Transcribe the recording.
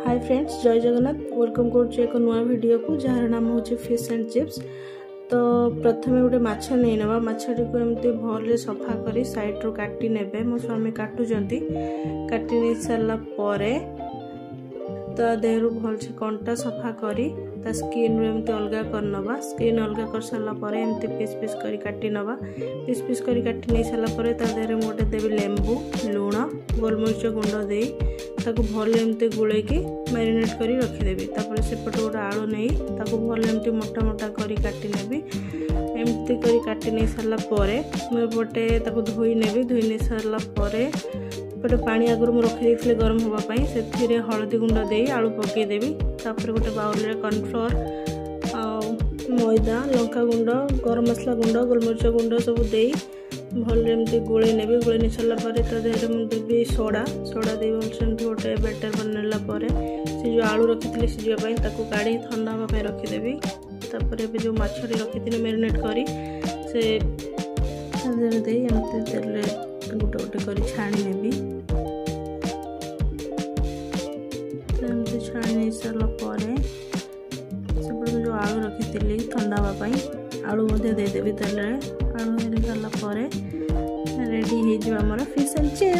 Hi friends, जय Jagannath. Welcome कर एक नुआ वीडियो को जार नाम हूँ फिश एंड चिप्स। तो प्रथम गोटे माछ नहीं ना माछटी को एमती भल सफा कर साइड रू काटी ने मो स्वामी काटुंट काटी नहीं सारा ता देहरु भल से कंटा सफा करी ता स्किन एमती अलग करनवा। स्किन अलग कर सारा परे एमती पीस पीस करी काटी नवा। पीस पीस करी काटी नहीं सारा परे ता देहरे गोटे देवी लेंबू लुण गोलमरीच गुंड दे ताको भल एमती गुलैकी मैरिनेट करी रखीदेवी। तापर सेपटे गोटे आलू नहीं ताको भल एमती मोटा मोटा करी काटी नेबी। एमती करी काटी नहीं सारा परे मुझे ताको धोई नेबी। धोई नहीं सारा परे गोटे पानी आगुरी मुझे रखी गरम होगापाई से हलदी गुंड दे आलू पकईदेवी। तापर गोटे बाउल रे कॉर्नफ्लोर मैदा लंका गुंड गरम मसला गुंड गोलमरीच गुंड सब दे भल एमती गोले नेबी। गोले नहीं सारा देहरे मुझे देवी सोडा दे भलसे गोटे बैटर बनला से जो आलू रखी सीझापी काढ़ी ठंडा हाँपी रखीदेवी। तापर जो मछली रखी मैरिनेट करी से दे एमती तेल गोटे गोटे कर छाणी नेबी। एमती छाणी नहीं सारापर से जो आलू रखी ठंडा हाँपाई आलू देदेवी तेल आलू दे सारापर रेडी हो फिश एंड चिप्स।